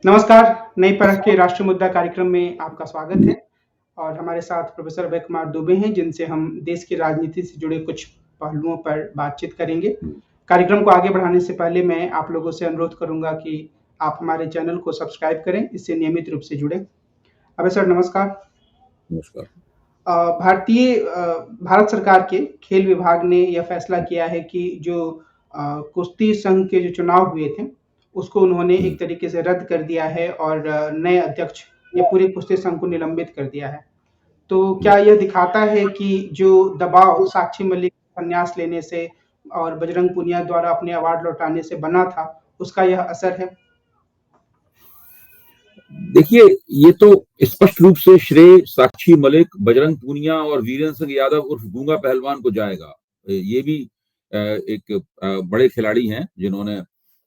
नमस्कार, नई परख के राष्ट्र मुद्दा कार्यक्रम में आपका स्वागत है और हमारे साथ प्रोफ़ेसर अभय कुमार दुबे हैं, जिनसे हम देश की राजनीति से जुड़े कुछ पहलुओं पर बातचीत करेंगे। कार्यक्रम को आगे बढ़ाने से पहले मैं आप लोगों से अनुरोध करूँगा कि आप हमारे चैनल को सब्सक्राइब करें, इससे नियमित रूप से जुड़ें। अभय सर नमस्कार। नमस्कार। भारत सरकार के खेल विभाग ने यह फैसला किया है कि जो कुश्ती संघ के जो चुनाव हुए थे, उसको उन्होंने एक तरीके से रद्द कर दिया है और नए अध्यक्ष या पूरे कुश्ती संघ को निलंबित कर दिया है। तो क्या यह दिखाता है कि जो दबाव साक्षी मलिक संन्यास लेने से और बजरंग पूनिया द्वारा अपने अवार्ड लौटाने से बना था, उसका यह असर है? देखिए, ये तो स्पष्ट रूप से श्रेय साक्षी मलिक, बजरंग पूनिया और वीरेंद्र सिंह यादव उर्फ गूंगा पहलवान को जाएगा। ये भी एक बड़े खिलाड़ी हैं जिन्होंने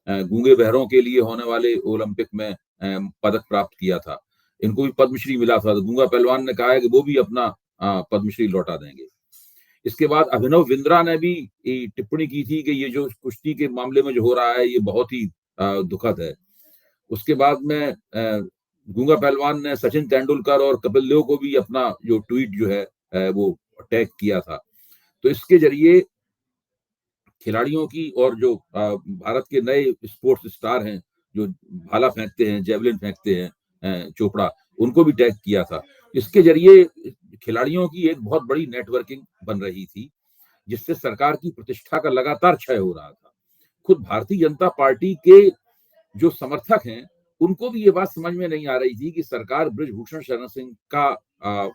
गूंगे बहरों के लिए होने वाले ओलंपिक में पदक प्राप्त किया था। इनको भी पद्मश्री मिला था। तो गूंगा पहलवान ने कहा है कि वो भी अपना पद्मश्री लौटा देंगे। इसके बाद अभिनव बिंद्रा ने भी टिप्पणी की थी कि ये जो कुश्ती के मामले में जो हो रहा है ये बहुत ही दुखद है। उसके बाद में गूंगा पहलवान ने सचिन तेंदुलकर और कपिल देव को भी अपना जो ट्वीट जो है वो टैग किया था। तो इसके जरिए खिलाड़ियों की और जो भारत के नए स्पोर्ट्स स्टार हैं, जो भाला फेंकते हैं, जेवलिन फेंकते हैं, चोपड़ा, उनको भी टैग किया था। इसके जरिए खिलाड़ियों की एक बहुत बड़ी नेटवर्किंग बन रही थी, जिससे सरकार की प्रतिष्ठा का लगातार क्षय हो रहा था। खुद भारतीय जनता पार्टी के जो समर्थक हैं, उनको भी ये बात समझ में नहीं आ रही थी कि सरकार बृजभूषण शरण सिंह का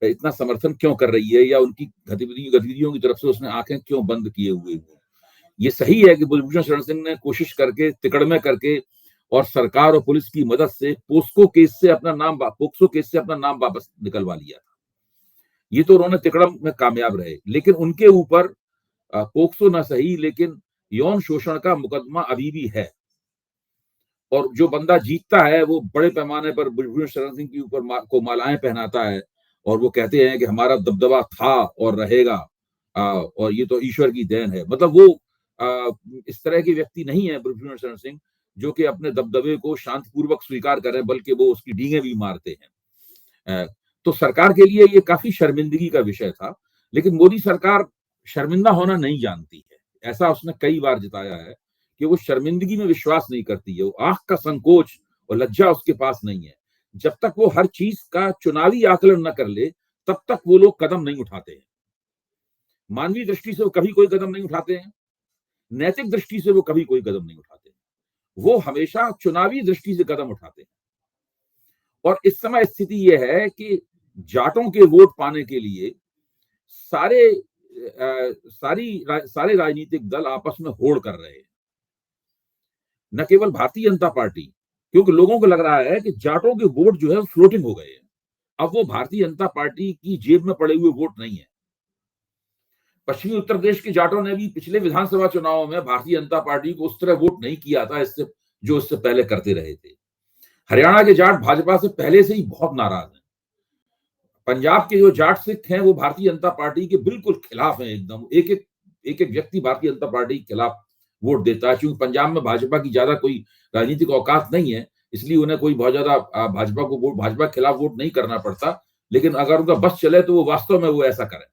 इतना समर्थन क्यों कर रही है, या उनकी गतिविधियों की तरफ से उसने आंखें क्यों बंद किए हुए हैं। ये सही है कि बृजभूषण शरण सिंह ने कोशिश करके, तिकड़मे करके और सरकार और पुलिस की मदद से पोक्सो केस से अपना नाम वापस निकलवा लिया था। ये तो उन्होंने तिकड़म में कामयाब रहे, लेकिन उनके ऊपर पोक्सो ना सही लेकिन यौन शोषण का मुकदमा अभी भी है। और जो बंदा जीतता है वो बड़े पैमाने पर बृजभूषण शरण सिंह के ऊपर को मालाएं पहनाता है और वो कहते हैं कि हमारा दबदबा था और रहेगा, और ये तो ईश्वर की देन है। मतलब वो इस तरह के व्यक्ति नहीं है बृजभूषण शरण सिंह, जो कि अपने दबदबे को शांतिपूर्वक स्वीकार करें, बल्कि वो उसकी डींगे भी मारते हैं। तो सरकार के लिए ये काफी शर्मिंदगी का विषय था, लेकिन मोदी सरकार शर्मिंदा होना नहीं जानती है। ऐसा उसने कई बार जताया है कि वो शर्मिंदगी में विश्वास नहीं करती है। वो आंख का संकोच और लज्जा उसके पास नहीं है। जब तक वो हर चीज का चुनावी आकलन न कर ले, तब तक वो लोग कदम नहीं उठाते हैं। मानवीय दृष्टि से वो कभी कोई कदम नहीं उठाते हैं, नैतिक दृष्टि से वो कभी कोई कदम नहीं उठाते हैं। वो हमेशा चुनावी दृष्टि से कदम उठाते हैं। और इस समय स्थिति यह है कि जाटों के वोट पाने के लिए सारे राजनीतिक दल आपस में होड़ कर रहे हैं। न केवल भारतीय जनता पार्टी, क्योंकि लोगों को लग रहा है कि जाटों के वोट जो है फ्लोटिंग हो गए हैं। अब वो भारतीय जनता पार्टी की जेब में पड़े हुए वोट नहीं है। पश्चिमी उत्तर प्रदेश के जाटों ने भी पिछले विधानसभा चुनावों में भारतीय जनता पार्टी को उस तरह वोट नहीं किया था जो इससे पहले करते रहे थे। हरियाणा के जाट भाजपा से पहले से ही बहुत नाराज हैं। पंजाब के जो जाट सिख हैं वो भारतीय जनता पार्टी के बिल्कुल खिलाफ हैं। एकदम एक एक व्यक्ति भारतीय जनता पार्टी के खिलाफ वोट देता है। क्योंकि पंजाब में भाजपा की ज्यादा कोई राजनीतिक औकात नहीं है, इसलिए उन्हें कोई बहुत ज्यादा भाजपा के खिलाफ वोट नहीं करना पड़ता। लेकिन अगर उनका बस चले तो वो वास्तव में वो ऐसा करें।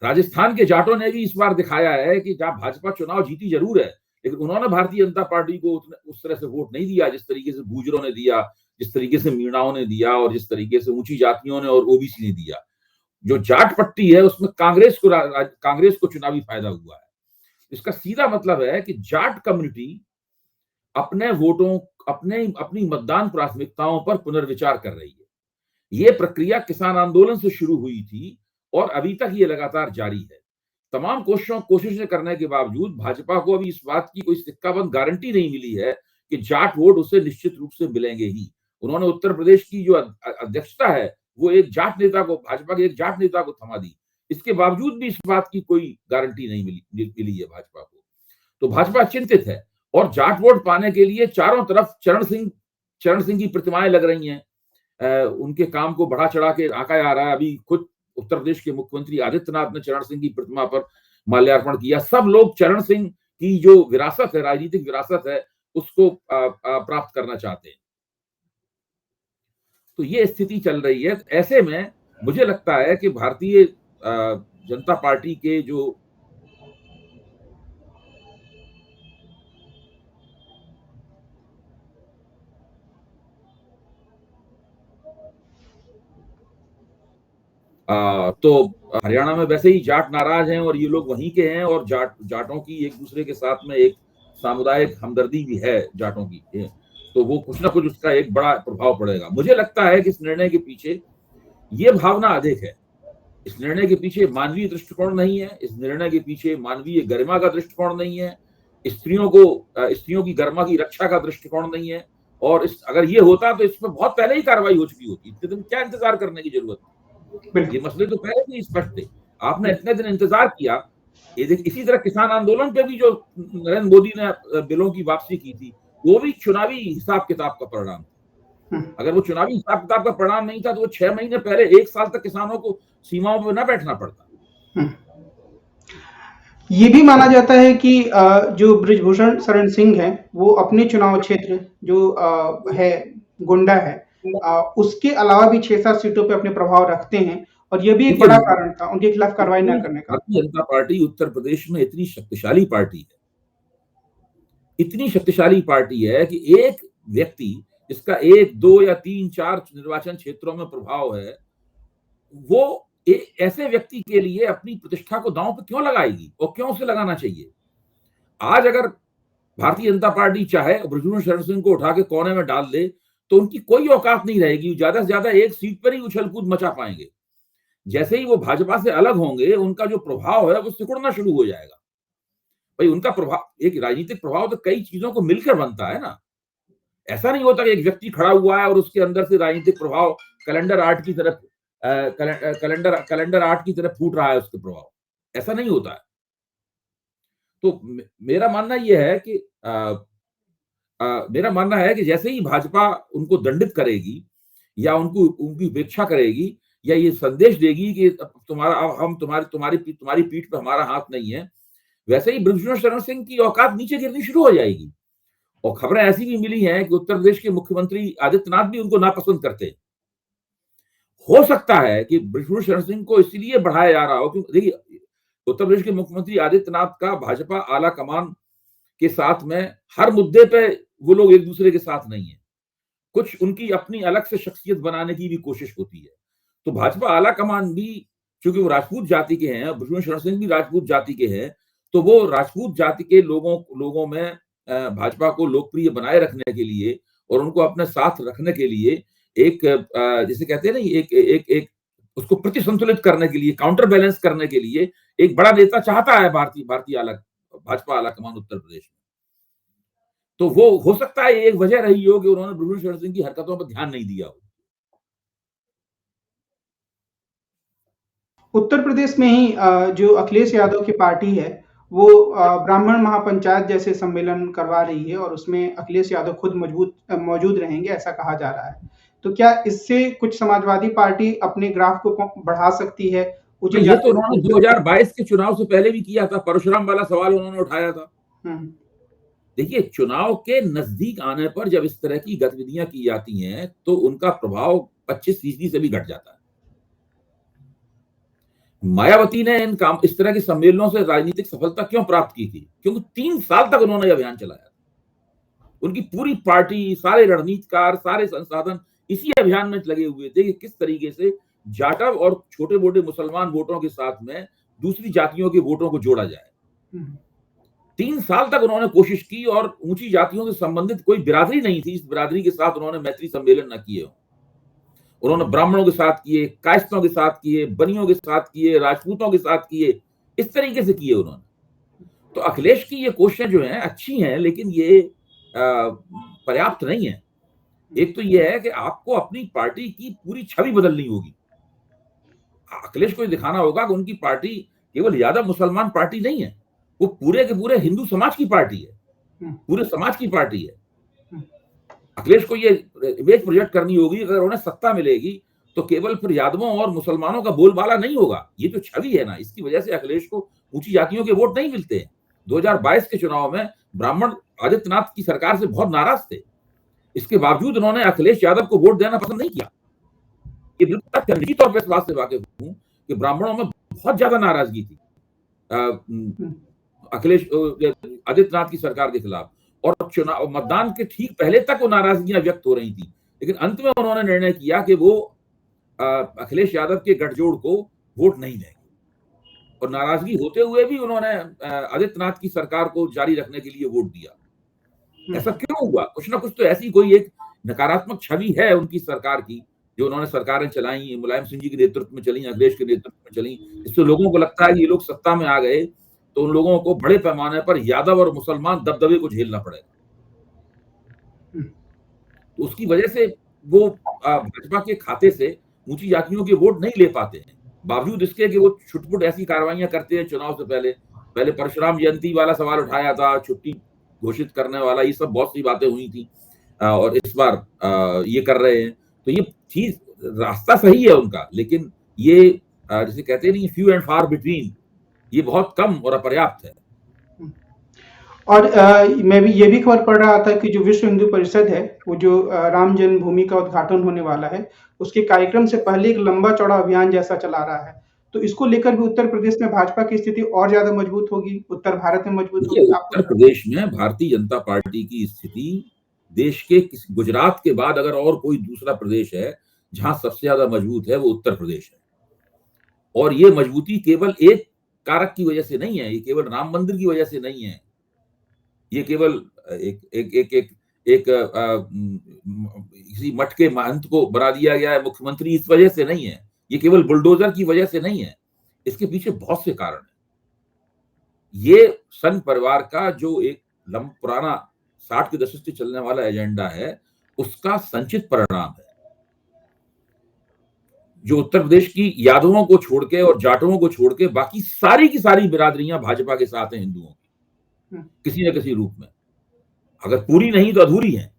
राजस्थान के जाटों ने भी इस बार दिखाया है कि जहां भाजपा चुनाव जीती जरूर है, लेकिन उन्होंने भारतीय जनता पार्टी को उस तरह से वोट नहीं दिया जिस तरीके से गुर्जरों ने दिया, जिस तरीके से मीणाओं ने दिया और जिस तरीके से ऊंची जातियों ने और ओबीसी ने दिया। जो जाट पट्टी है उसमें कांग्रेस को चुनावी फायदा हुआ है। इसका सीधा मतलब है कि जाट कम्युनिटी अपने वोटों, अपनी मतदान प्राथमिकताओं पर पुनर्विचार कर रही है। यह प्रक्रिया किसान आंदोलन से शुरू हुई थी और अभी तक ये लगातार जारी है। तमाम कोशिशें करने के बावजूद भाजपा को अभी इस बात की कोई सिक्काबंद गारंटी नहीं मिली है कि जाट वोट उसे निश्चित रूप से मिलेंगे ही। उन्होंने उत्तर प्रदेश की जो अध्यक्षता है वो भाजपा के एक जाट नेता को थमा दी। इसके बावजूद भी इस बात की कोई गारंटी नहीं मिली है भाजपा को। तो भाजपा चिंतित है और जाट वोट पाने के लिए चारों तरफ चरण सिंह की प्रतिमाएं लग रही हैं। उनके काम को बढ़ा चढ़ा के आंका जा रहा है। अभी खुद उत्तर प्रदेश के मुख्यमंत्री आदित्यनाथ ने चरण सिंह की प्रतिमा पर माल्यार्पण किया। सब लोग चरण सिंह की जो विरासत है, राजनीतिक विरासत है, उसको प्राप्त करना चाहते हैं। तो ये स्थिति चल रही है। ऐसे में मुझे लगता है कि भारतीय जनता पार्टी के जो तो हरियाणा में वैसे ही जाट नाराज हैं और ये लोग वहीं के हैं, और जाटों की एक दूसरे के साथ में एक सामुदायिक हमदर्दी भी है जाटों की, तो वो कुछ ना कुछ उसका एक बड़ा प्रभाव पड़ेगा। मुझे लगता है कि इस निर्णय के पीछे ये भावना अधिक है। इस निर्णय के पीछे मानवीय दृष्टिकोण नहीं है, इस निर्णय के पीछे मानवीय गरिमा का दृष्टिकोण नहीं है, स्त्रियों की गरिमा की रक्षा का दृष्टिकोण नहीं है। और अगर ये होता तो इसमें बहुत पहले ही कार्रवाई हो चुकी होती। इतने दिन क्या इंतजार करने की जरूरत है? ये मसले तो पहले ही स्पष्ट थे। आपने इतने दिन इंतजार किया। इसी तरह किसान आंदोलन पे भी जो नरेंद्र मोदी ने बिलों की वापसी की थी, वो भी चुनावी हिसाब किताब का परिणाम था। अगर वो चुनावी हिसाब किताब का परिणाम नहीं था तो वो 6 महीने पहले 1 साल तक किसानों को सीमाओं पर न बैठना पड़ता। ये भी माना जाता है कि जो बृजभूषण शरण सिंह है, वो अपने चुनाव क्षेत्र जो है गोंडा है, उसके अलावा भी 6-7 सीटों पे अपने प्रभाव रखते हैं, और ये भी एक बड़ा कारण था उनके खिलाफ कार्रवाई न करने का। भारतीय जनता पार्टी उत्तर प्रदेश में इतनी शक्तिशाली पार्टी है कि एक व्यक्ति जिसका 1, 2 या 3, 4 निर्वाचन क्षेत्रों में प्रभाव है, वो ऐसे व्यक्ति के लिए अपनी प्रतिष्ठा को दांव पर क्यों लगाएगी और क्यों उसे लगाना चाहिए? आज अगर भारतीय जनता पार्टी चाहे बृजभूषण शरण सिंह को उठा के कोने में डाल दे तो उनकी कोई औकात नहीं रहेगी। ज्यादा से ज्यादा एक सीट पर ही उछल कूद मचा पाएंगे। जैसे ही वो भाजपा से अलग होंगे, उनका जो प्रभाव है वो सिकुड़ना शुरू हो जाएगा। भाई उनका प्रभाव, एक राजनीतिक प्रभाव तो कई चीजों को मिलकर बनता है ना। ऐसा नहीं होता कि एक व्यक्ति खड़ा हुआ है और उसके अंदर से राजनीतिक प्रभाव कैलेंडर आर्ट की तरफ फूट रहा है उसके प्रभाव। ऐसा नहीं होता है। तो मेरा मानना है कि जैसे ही भाजपा उनको दंडित करेगी या उनकी उपेक्षा करेगी या ये संदेश देगी कि तुम्हारी पीठ पे हमारा हाथ नहीं है, वैसे ही बृजभूषण शरण सिंह की औकात नीचे गिरनी शुरू हो जाएगी। और खबरें ऐसी भी मिली हैं कि उत्तर प्रदेश के मुख्यमंत्री आदित्यनाथ भी उनको नापसंद करते हैं। हो सकता है कि बृजभूषण शरण सिंह को इसलिए बढ़ाया जा रहा हो क्योंकि देखिए उत्तर प्रदेश के मुख्यमंत्री आदित्यनाथ का भाजपा आला कमान के साथ में हर मुद्दे पे वो लोग एक दूसरे के साथ नहीं है। कुछ उनकी अपनी अलग से शख्सियत बनाने की भी कोशिश होती है। तो भाजपा आला कमान भी, चूंकि वो राजपूत जाति के हैं, बृजभूषण शरण सिंह भी राजपूत जाति के हैं, तो वो राजपूत जाति के लोगों में भाजपा को लोकप्रिय बनाए रखने के लिए और उनको अपने साथ रखने के लिए एक जिसे कहते हैं ना, एक उसको प्रतिसंतुलित करने के लिए, काउंटर बैलेंस करने के लिए एक बड़ा नेता चाहता है भाजपा आला कमान उत्तर प्रदेश में। तो वो हो सकता है एक वजह रही हो कि उन्होंने बृजभूषण शरण सिंह की हरकतों पर ध्यान नहीं दिया हो। उत्तर प्रदेश में ही जो अखिलेश यादव की पार्टी है, वो ब्राह्मण महापंचायत जैसे सम्मेलन करवा रही है और उसमें अखिलेश यादव खुद मौजूद रहेंगे, ऐसा कहा जा रहा है। तो क्या इससे कुछ समाजवादी पार्टी अपने ग्राफ को बढ़ा सकती है? ये तो उन्होंने 2022 के चुनाव से पहले भी किया था। परशुराम वाला सवाल उन्होंने उठाया था। देखिए, चुनाव के नजदीक आने पर जब इस तरह की गतिविधियां की जाती हैं तो उनका प्रभाव 25% से भी घट जाता है। मायावती ने इस तरह के सम्मेलनों से राजनीतिक सफलता क्यों प्राप्त की थी? क्योंकि 3 साल तक उन्होंने अभियान चलाया। उनकी पूरी पार्टी, सारे रणनीतिकार, सारे संसाधन इसी अभियान में लगे हुए थे कि किस तरीके से जाटव और छोटे मोटे मुसलमान वोटों के साथ में दूसरी जातियों के वोटों को जोड़ा जाए। 3 साल तक उन्होंने कोशिश की और ऊंची जातियों से संबंधित कोई बिरादरी नहीं थी, इस बिरादरी के साथ उन्होंने मैत्री सम्मेलन न किए हो। उन्होंने ब्राह्मणों के साथ किए, कायस्थों के साथ किए, बनियों के साथ किए, राजपूतों के साथ किए, इस तरीके से किए उन्होंने। तो अखिलेश की ये कोशिशें जो हैं अच्छी हैं, लेकिन ये पर्याप्त नहीं है। एक तो ये है कि आपको अपनी पार्टी की पूरी छवि बदलनी होगी। अखिलेश को दिखाना होगा कि उनकी पार्टी केवल यादव मुसलमान पार्टी नहीं है, वो पूरे के पूरे हिंदू समाज की पार्टी है, पूरे समाज की पार्टी है। अखिलेश को ये इमेज प्रोजेक्ट करनी होगी। अगर उन्हें सत्ता मिलेगी तो केवल फिर यादवों और मुसलमानों का बोलबाला नहीं होगा। ये जो छवि है ना, इसकी वजह से अखिलेश को ऊंची जातियों के वोट नहीं मिलते हैं। 2022 के चुनाव में ब्राह्मण आदित्यनाथ की सरकार से बहुत नाराज थे। इसके बावजूद उन्होंने अखिलेश यादव को वोट देना पसंद नहीं किया। ये बिल्कुल निजी तौर पर इस बात से वाकिफ हूं कि ब्राह्मणों में बहुत ज्यादा नाराजगी थी अखिलेश आदित्यनाथ की सरकार के खिलाफ, और चुनाव मतदान के ठीक पहले तक वो नाराजगियां व्यक्त हो रही थी। लेकिन अंत में उन्होंने निर्णय किया कि वो अखिलेश यादव के गठजोड़ को वोट नहीं देंगे, और नाराजगी होते हुए भी उन्होंने आदित्यनाथ की सरकार को जारी रखने के लिए वोट दिया। ऐसा क्यों हुआ? कुछ ना कुछ तो ऐसी कोई एक नकारात्मक छवि है उनकी सरकार की, जो उन्होंने सरकारें चलाई, मुलायम सिंह जी के नेतृत्व में चली, अखिलेश के नेतृत्व में चली। इससे लोगों को लगता है कि ये लोग सत्ता में आ गए तो उन लोगों को बड़े पैमाने पर यादव और मुसलमान दबदबे को झेलना पड़ेगा। तो उसकी वजह से वो भाजपा के खाते से ऊंची जातियों के वोट नहीं ले पाते हैं, बावजूद इसके कि वो छुटपुट ऐसी कार्रवाइयां करते हैं चुनाव से पहले परशुराम जयंती वाला सवाल उठाया था, छुट्टी घोषित करने वाला, ये सब बहुत सी बातें हुई थी, और इस बार ये कर रहे हैं। तो ये चीज, रास्ता सही है उनका, लेकिन ये जैसे कहते नहीं, फ्यू एंड फार बिटवीन, ये बहुत कम और अपर्याप्त है। और मैं भी ये भी खबर पढ़ रहा था कि जो विश्व हिंदू परिषद है, वो जो राम जन्मभूमि का उद्घाटन होने वाला है, उसके कार्यक्रम से पहले एक लंबा चौड़ा अभियान जैसा चला रहा है। तो इसको लेकर भी उत्तर प्रदेश में भाजपा की स्थिति और ज्यादा मजबूत होगी, उत्तर भारत में मजबूत होगी। उत्तर प्रदेश में भारतीय जनता पार्टी की स्थिति देश के गुजरात के बाद अगर और कोई दूसरा प्रदेश है जहां सबसे ज्यादा मजबूत है, वो उत्तर प्रदेश है। और ये मजबूती केवल एक कारक की वजह से नहीं है, ये केवल राम मंदिर की वजह से नहीं है, ये केवल एक एक एक एक एक किसी मठ के महंत को बना दिया गया है मुख्यमंत्री इस वजह से नहीं है, ये केवल बुलडोजर की वजह से नहीं है, इसके पीछे बहुत से कारण हैं। ये संघ परिवार का जो एक पुराना 60 के दशक से चलने वाला एजेंडा है, उसका संचित परिणाम है, जो उत्तर प्रदेश की यादवों को छोड़ के और जाटवों को छोड़ के बाकी सारी की सारी बिरादरियां भाजपा के साथ हैं हिंदुओं की, किसी न किसी रूप में, अगर पूरी नहीं तो अधूरी है।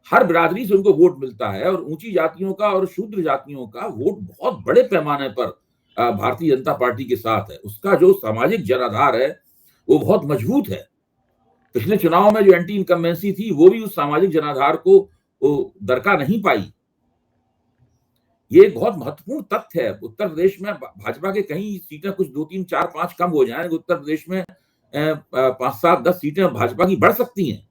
हर बिरादरी से उनको वोट मिलता है, और ऊंची जातियों का और शूद्र जातियों का वोट बहुत बड़े पैमाने पर भारतीय जनता पार्टी के साथ है। उसका जो सामाजिक जनाधार है वो बहुत मजबूत है। पिछले चुनाव में जो एंटी इनकम्बेंसी थी, वो भी उस सामाजिक जनाधार को दरका नहीं पाई। ये एक बहुत महत्वपूर्ण तथ्य है। उत्तर प्रदेश में भाजपा के कहीं सीटें कुछ 2, 3, 4, 5 कम हो जाएं, उत्तर प्रदेश में 5, 7, 10 सीटें भाजपा की बढ़ सकती हैं।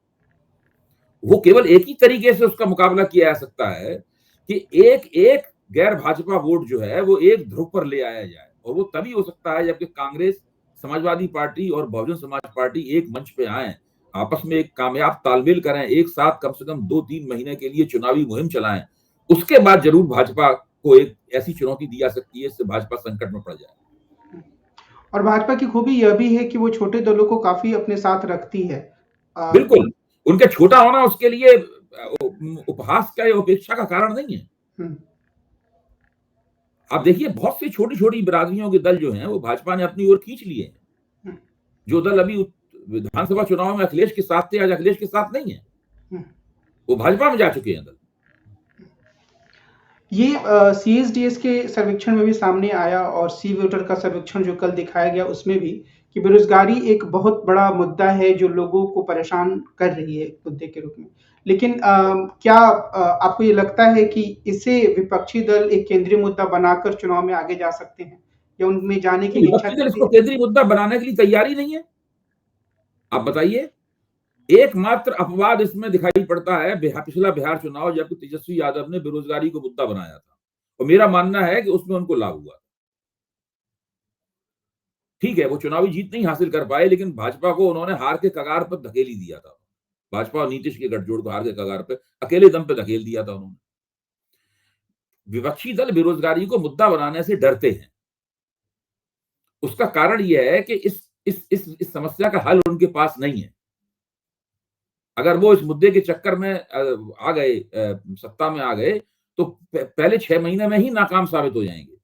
वो केवल एक ही तरीके से उसका मुकाबला किया जा सकता है कि एक एक गैर भाजपा वोट जो है वो एक ध्रुव पर ले आया जाए, और वो तभी हो सकता है जबकि कांग्रेस, समाजवादी पार्टी और बहुजन समाज पार्टी एक मंच पे आए, आपस में एक कामयाब तालमेल करें, एक साथ कम से कम 2-3 महीने के लिए चुनावी मुहिम चलाएं। उसके बाद जरूर भाजपा को एक ऐसी चुनौती दी जा सकती है, इससे भाजपा संकट में पड़ जाए। और भाजपा की खूबी यह भी है कि वो छोटे दलों को काफी अपने साथ रखती है। बिल्कुल, उनके छोटा होना उसके लिए उपहास का या उपेक्षा का कारण नहीं है। आप देखिए, बहुत सी छोटी छोटी बिरादरियों के दल जो हैं वो भाजपा ने अपनी ओर खींच लिए हैं। जो दल अभी विधानसभा चुनाव में अखिलेश के साथ थे, आज अखिलेश के साथ नहीं है, वो भाजपा में जा चुके हैं दल। ये सीएसडीएस के सर्वेक्षण में भी सामने आया, और सी वोटर का सर्वेक्षण जो कल दिखाया गया उसमें भी, कि बेरोजगारी एक बहुत बड़ा मुद्दा है जो लोगों को परेशान कर रही है मुद्दे के रूप में। लेकिन क्या आपको ये लगता है कि इसे विपक्षी दल एक केंद्रीय मुद्दा बनाकर चुनाव में आगे जा सकते हैं, या उनमें जाने की इच्छा विपक्षी दल इसको केंद्रीय मुद्दा बनाने के लिए तैयारी नहीं है? आप बताइए, एकमात्र अपवाद इसमें दिखाई पड़ता है पिछला बिहार चुनाव, जब तेजस्वी यादव ने बेरोजगारी को मुद्दा बनाया था, और मेरा मानना है कि उसमें उनको लाभ हुआ। ठीक है, वो चुनावी जीत नहीं हासिल कर पाए, लेकिन भाजपा को उन्होंने हार के कगार पर धकेल ही दिया था। भाजपा और नीतीश के गठजोड़ को हार के कगार पे अकेले दम पे धकेल दिया था उन्होंने। विपक्षी दल बेरोजगारी को मुद्दा बनाने से डरते हैं। उसका कारण यह है कि इस समस्या का हल उनके पास नहीं है। अगर वो इस मुद्दे के चक्कर में आ गए, सत्ता में आ गए, तो पहले 6 महीने में ही नाकाम साबित हो जाएंगे,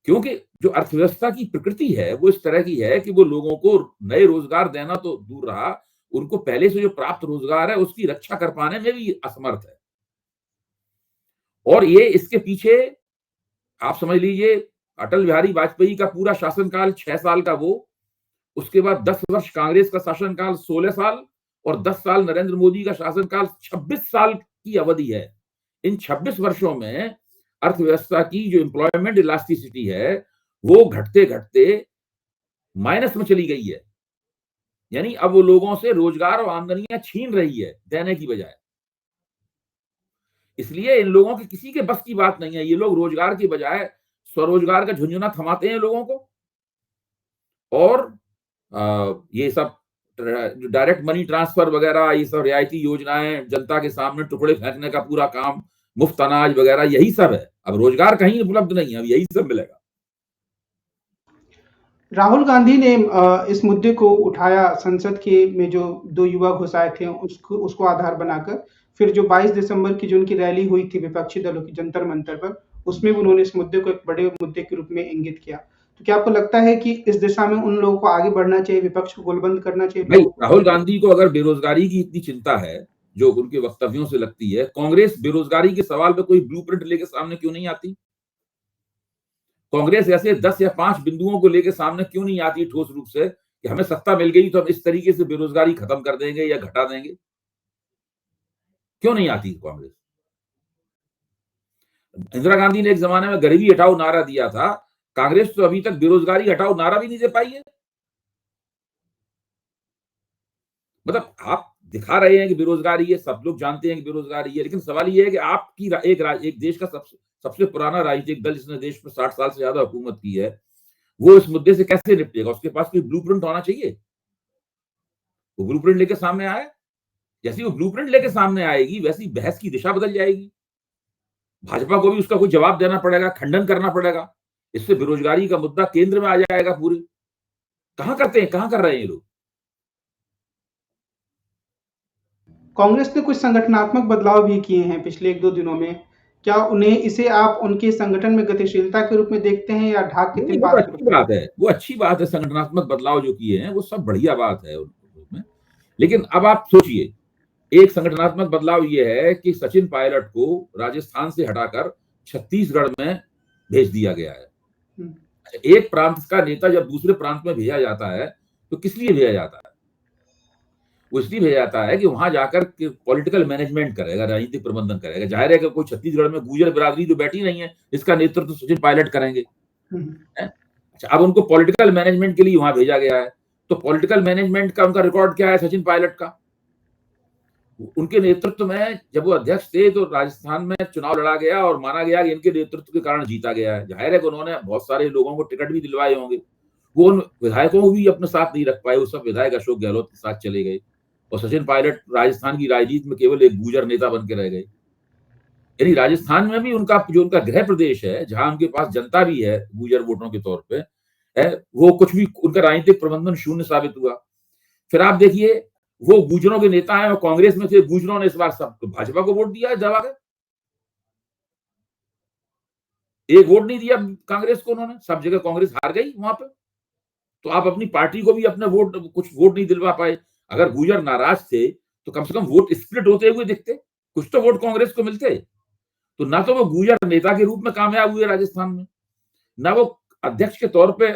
क्योंकि जो अर्थव्यवस्था की प्रकृति है वो इस तरह की है कि वो लोगों को नए रोजगार देना तो दूर रहा, उनको पहले से जो प्राप्त रोजगार है उसकी रक्षा कर पाने में भी असमर्थ है। और ये इसके पीछे आप समझ लीजिए, अटल बिहारी वाजपेयी का पूरा शासनकाल 6 साल का, वो उसके बाद 10 वर्ष कांग्रेस का शासनकाल 16 साल और 10 साल नरेंद्र मोदी का शासनकाल 26 साल की अवधि है। इन 26 वर्षों में अर्थव्यवस्था की जो एम्प्लॉयमेंट इलास्टिसिटी है वो घटते घटते माइनस में चली गई है। यानी अब वो लोगों से रोजगार और आमदनियां छीन रही है देने की बजाय। इसलिए इन लोगों के किसी के बस की बात नहीं है। ये लोग रोजगार की बजाय स्वरोजगार का झुंझुना थमाते हैं लोगों को, और ये सब डायरेक्ट मनी ट्रांसफर वगैरह, ये सब रियायती योजनाएं, जनता के सामने टुकड़े फेंकने का पूरा काम, मुफ्त अनाज वगैरह, यही सब है। अब रोजगार कहीं उपलब्ध नहीं है, अब यही सब मिलेगा। राहुल गांधी ने इस मुद्दे को उठाया संसद के में, जो 2 युवा घुस आए थे उसको आधार बनाकर। फिर जो 22 दिसंबर की जो उनकी रैली हुई थी विपक्षी दलों की जंतर मंतर पर, उसमें भी उन्होंने इस मुद्दे को एक बड़े मुद्दे के रूप में इंगित किया। तो क्या आपको लगता है कि इस दिशा में उन लोगों को आगे बढ़ना चाहिए, विपक्ष को गोलबंद करना चाहिए भाई, लोगों को? राहुल गांधी को अगर बेरोजगारी की इतनी चिंता है जो उनके वक्तव्यों से लगती है, कांग्रेस बेरोजगारी के सवाल पे कोई ब्लूप्रिंट लेके सामने क्यों नहीं आती? कांग्रेस ऐसे 10 या 5 बिंदुओं को लेकर सामने क्यों नहीं आती ठोस रूप से कि हमें सत्ता मिल गई तो हम इस तरीके से बेरोजगारी खत्म कर देंगे या घटा देंगे? क्यों नहीं आती कांग्रेस? इंदिरा गांधी ने एक जमाने में गरीबी हटाओ नारा दिया था, कांग्रेस तो अभी तक बेरोजगारी हटाओ नारा भी नहीं दे पाई है। मतलब आप दिखा रहे हैं कि बेरोजगारी है, सब लोग जानते हैं कि बेरोजगारी है, लेकिन सवाल ये है कि आपकी एक देश का सबसे पुराना राजनीतिक दल जिसने देश में 60 साल से ज्यादा हुकूमत की है, वो इस मुद्दे से कैसे निपटेगा? उसके पास कोई ब्लूप्रिंट होना चाहिए। वो ब्लूप्रिंट लेके सामने आए, जैसी वो ब्लूप्रिंट लेके सामने आएगी वैसी बहस की दिशा बदल जाएगी। भाजपा को भी उसका कोई जवाब देना पड़ेगा, खंडन करना पड़ेगा। इससे बेरोजगारी का मुद्दा केंद्र में आ जाएगा पूरे। कहां करते हैं, कहां कर रहे हैं ये लोग? कांग्रेस ने कुछ संगठनात्मक बदलाव भी किए हैं पिछले 1-2 दिनों में। क्या उन्हें इसे आप उनके संगठन में गतिशीलता के रूप में देखते हैं या ढाक के नहीं, वो तिरपाल के रूप अच्छी में? बात है, वो अच्छी बात है। संगठनात्मक बदलाव जो किए हैं वो सब बढ़िया बात है उनमें। लेकिन अब आप सोचिए, एक संगठनात्मक बदलाव ये है कि सचिन पायलट को राजस्थान से हटाकर छत्तीसगढ़ में भेज दिया गया है। एक प्रांत का नेता जब दूसरे प्रांत में भेजा जाता है तो किस लिए भेजा जाता है? वो इसलिए भेजा जाता है कि वहां जाकर पॉलिटिकल मैनेजमेंट करेगा, राजनीतिक प्रबंधन करेगा। जाहिर है कि कोई छत्तीसगढ़ में गुर्जर बिरादरी जो बैठी नहीं है, इसका नेतृत्व सचिन पायलट करेंगे। अच्छा, अब उनको पॉलिटिकल मैनेजमेंट के लिए वहां भेजा गया है, तो पॉलिटिकल मैनेजमेंट का उनका रिकॉर्ड क्या है सचिन पायलट का? उनके नेतृत्व में जब वो अध्यक्ष थे तो राजस्थान में चुनाव लड़ा गया और माना गया कि इनके नेतृत्व के कारण जीता गया है। जाहिर है कि उन्होंने बहुत सारे लोगों को टिकट भी दिलवाए होंगे, वो उन विधायकों को भी अपने साथ नहीं रख पाए। वो सब विधायक अशोक गहलोत के साथ चले गए और सचिन पायलट राजस्थान की राजनीति में केवल एक गुर्जर नेता बन के रह गए। यानी राजस्थान में भी उनका जो उनका गृह प्रदेश है, जहां उनके पास जनता भी है गुर्जर वोटों के तौर पे, वो कुछ भी उनका राजनीतिक प्रबंधन शून्य साबित हुआ। फिर आप देखिए, वो गुर्जरों के नेता हैं और कांग्रेस में से गुर्जरों ने इस बार सब भाजपा को वोट दिया है दबा के। एक वोट नहीं दिया कांग्रेस को उन्होंने, सब जगह कांग्रेस हार गई वहां पे। तो आप अपनी पार्टी को भी अपने कुछ वोट नहीं दिलवा पाए। अगर गुर्जर नाराज थे तो कम से कम वोट स्प्लिट होते हुए दिखते, कुछ तो वोट कांग्रेस को मिलते। तो ना तो वो गुर्जर नेता के रूप में कामयाब हुए राजस्थान में, ना वो अध्यक्ष के तौर पे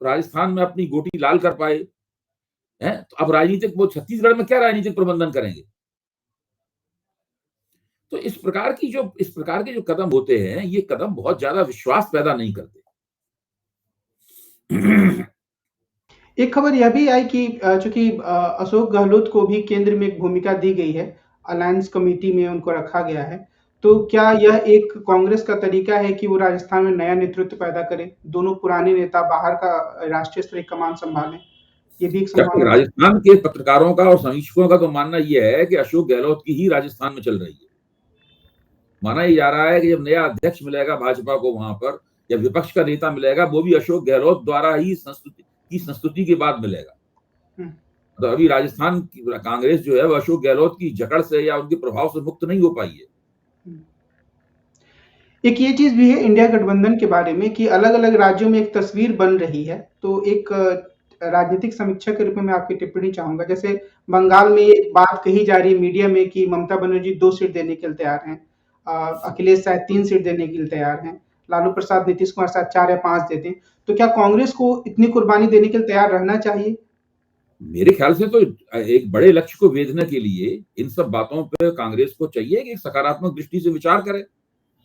राजस्थान में अपनी गोटी लाल कर पाए हैं। तो अब राजनीतिक वो छत्तीसगढ़ में क्या राजनीतिक प्रबंधन करेंगे? तो इस प्रकार के जो कदम होते हैं, ये कदम बहुत ज्यादा विश्वास पैदा नहीं करते। एक खबर यह भी आई कि चूंकि अशोक गहलोत को भी केंद्र में एक भूमिका दी गई है, अलायंस कमेटी में उनको रखा गया है, तो क्या यह एक कांग्रेस का तरीका है कि वो राजस्थान में नया नेतृत्व पैदा करे, दोनों पुराने नेता बाहर का राष्ट्रीय स्तरीय कमान संभालें? ये भी एक संभावना है। राजस्थान के पत्रकारों का और समीक्षकों का तो मानना यह है कि अशोक गहलोत की ही राजस्थान में चल रही है। माना ही जा रहा है कि जब नया अध्यक्ष मिलेगा भाजपा को वहां पर, या विपक्ष का नेता मिलेगा, वो भी अशोक गहलोत द्वारा ही संस्तुति के बाद मिलेगा। तो अभी राजस्थान की कांग्रेस जो है वो अशोक गहलोत की जकड़ से या उनके प्रभाव से मुक्त नहीं हो पाई है। एक ये चीज भी है इंडिया गठबंधन के बारे में कि अलग-अलग राज्यों में एक तस्वीर बन रही है। तो एक राजनीतिक समीक्षक के रूप में मैं आपकी टिप्पणी चाहूंगा। जैसे बंगाल में एक बात कही जा रही है मीडिया में कि ममता बनर्जी 2 सीट देने के लिए तैयार हैं, अखिलेश शायद 3 सीट देने के लिए तैयार हैं, लालू प्रसाद, नीतीश कुमार शायद 4 या 5 देते हैं। तो क्या कांग्रेस को इतनी कुर्बानी देने के लिए तैयार रहना चाहिए? मेरे ख्याल से तो एक बड़े लक्ष्य को वेधने के लिए इन सब बातों पे कांग्रेस को चाहिए कि एक सकारात्मक दृष्टि से विचार करे।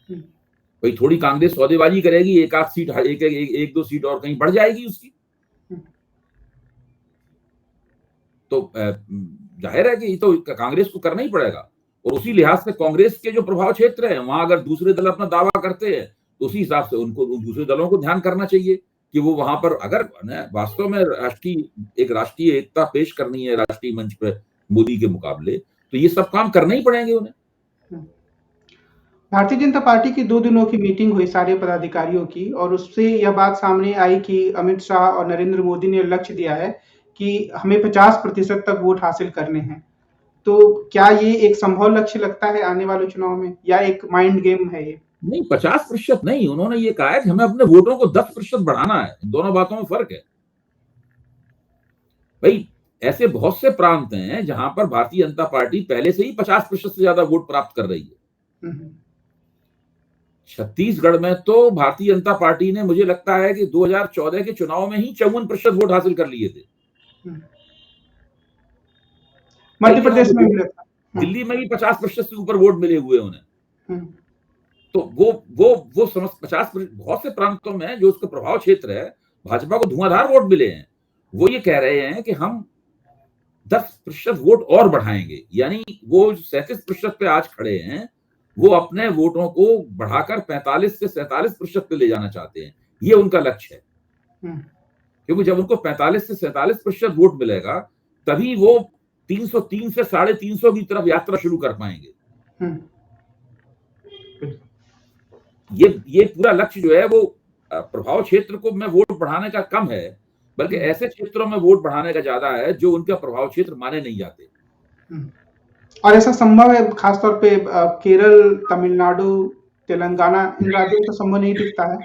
भाई थोड़ी कांग्रेस सौदेबाजी करेगी, एक आध सीट, एक दो सीट और कहीं बढ़ जाएगी उसकी, तो जाहिर है कि ये तो कांग्रेस को करना ही पड़ेगा। और उसी लिहाज से कांग्रेस के जो प्रभाव क्षेत्र है वहां अगर दूसरे दल अपना दावा करते हैं तो उसी हिसाब से उनको दूसरे दलों को ध्यान करना चाहिए कि वो वहां पर अगर वास्तव में राष्ट्रीय एकता पेश करनी है राष्ट्रीय मंच पे मोदी के मुकाबले, तो ये सब काम करने ही पड़ेंगे उन्हें। भारतीय जनता पार्टी की 2 दिनों की मीटिंग हुई सारे पदाधिकारियों की, और उससे यह बात सामने आई कि अमित शाह और नरेंद्र मोदी ने लक्ष्य दिया है कि हमें 50% तक वोट हासिल करने हैं। तो क्या ये एक संभव लक्ष्य लगता है आने वाले चुनाव में, या एक माइंड गेम है ये? नहीं, 50% नहीं, उन्होंने ये कहा है कि हमें अपने वोटों को 10% बढ़ाना है। दोनों बातों में फर्क है भाई। ऐसे बहुत से प्रांत हैं जहां पर भारतीय जनता पार्टी पहले से ही 50% से ज्यादा वोट प्राप्त कर रही है। छत्तीसगढ़ में तो भारतीय जनता पार्टी ने, मुझे लगता है कि 2014 के चुनाव में ही 54% वोट हासिल कर लिए थे। मध्य प्रदेश में भी दिल्ली में भी 50% से ऊपर वोट मिले हुए उन्हें। तो वो समझ 50%, बहुत से प्रांतों में जो उसका प्रभाव क्षेत्र है भाजपा को धुआंधार वोट मिले हैं। वो ये कह रहे हैं कि हम 10% वोट और बढ़ाएंगे, यानी वो 37% पे आज खड़े हैं, वो अपने वोटों को बढ़ाकर 45 से 47% पे ले जाना चाहते हैं। ये उनका लक्ष्य है, क्योंकि जब उनको 45 से 47% वोट मिलेगा तभी वो 303 से 350 की तरफ यात्रा शुरू कर पाएंगे। ये पूरा लक्ष्य जो है वो प्रभाव क्षेत्र को में वोट बढ़ाने का कम है, बल्कि ऐसे क्षेत्रों में वोट बढ़ाने का ज्यादा है जो उनका प्रभाव क्षेत्र माने नहीं जाते। और ऐसा संभव है खासतौर पे केरल, तमिलनाडु, तेलंगाना, इन राज्यों में तो संभव नहीं दिखता है।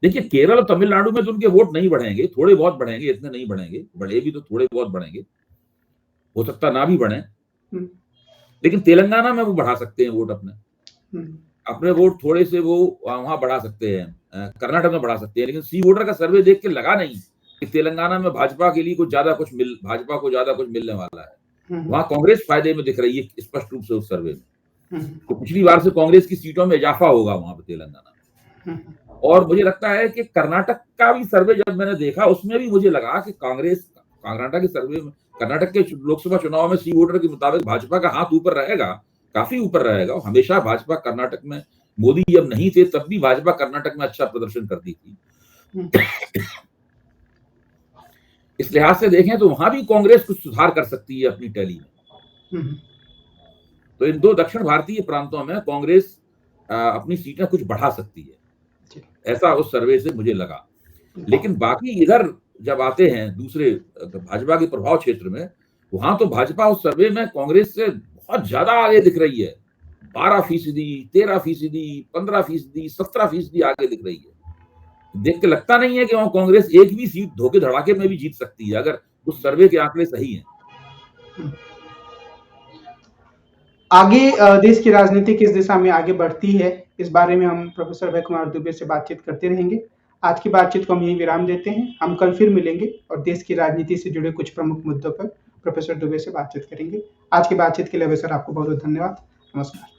देखिए, केरल और तमिलनाडु में तो उनके वोट नहीं बढ़ेंगे, थोड़े बहुत बढ़ेंगे, इतने नहीं बढ़ेंगे, बढ़े भी तो थोड़े बहुत बढ़ेंगे, हो सकता ना भी बढ़े। लेकिन तेलंगाना में वो बढ़ा सकते हैं वोट, अपने वोट थोड़े से वो वहां बढ़ा सकते हैं, कर्नाटक में बढ़ा सकते हैं। लेकिन सी वोटर का सर्वे देख के लगा नहीं कि तेलंगाना में भाजपा को ज्यादा कुछ मिलने वाला है। वहां कांग्रेस फायदे में दिख रही है स्पष्ट रूप से उस सर्वे में। तो पिछली बार से कांग्रेस की सीटों में इजाफा होगा वहां पर तेलंगाना में। और मुझे लगता है कि कर्नाटक का भी सर्वे जब मैंने देखा उसमें भी मुझे लगा कि कर्नाटक के सर्वे में, कर्नाटक के लोकसभा चुनाव में सी वोटर के मुताबिक भाजपा का हाथ ऊपर रहेगा, काफी ऊपर रहेगा। हमेशा भाजपा कर्नाटक में, मोदी जब नहीं थे तब भी भाजपा कर्नाटक में अच्छा प्रदर्शन करती थी। इस लिहाज से देखें तो वहां भी कांग्रेस कुछ सुधार कर सकती है अपनी टैली में। तो इन 2 दक्षिण भारतीय प्रांतों में कांग्रेस अपनी सीटें कुछ बढ़ा सकती है, ऐसा उस सर्वे से मुझे लगा। लेकिन बाकी इधर जब आते हैं दूसरे भाजपा के प्रभाव क्षेत्र में, वहां तो भाजपा उस सर्वे में कांग्रेस से बहुत ज्यादा आगे दिख रही है। 12%, 13%, 15%, 17% आगे दिख रही है। देख के लगता नहीं है कि वहां कांग्रेस एक भी सीट धोखे धड़ाके में भी जीत सकती है अगर उस सर्वे के आंकड़े सही हैं। आगे देश की राजनीति किस दिशा में आगे बढ़ती है, इस बारे में हम प्रोफेसर अभय कुमार दुबे से बातचीत करते रहेंगे। आज की बातचीत को हम यहीं विराम देते हैं। हम कल फिर मिलेंगे और देश की राजनीति से जुड़े कुछ प्रमुख मुद्दों पर प्रोफेसर दुबे से बातचीत करेंगे। आज की बातचीत के लिए अभय सर आपको बहुत बहुत धन्यवाद। नमस्कार।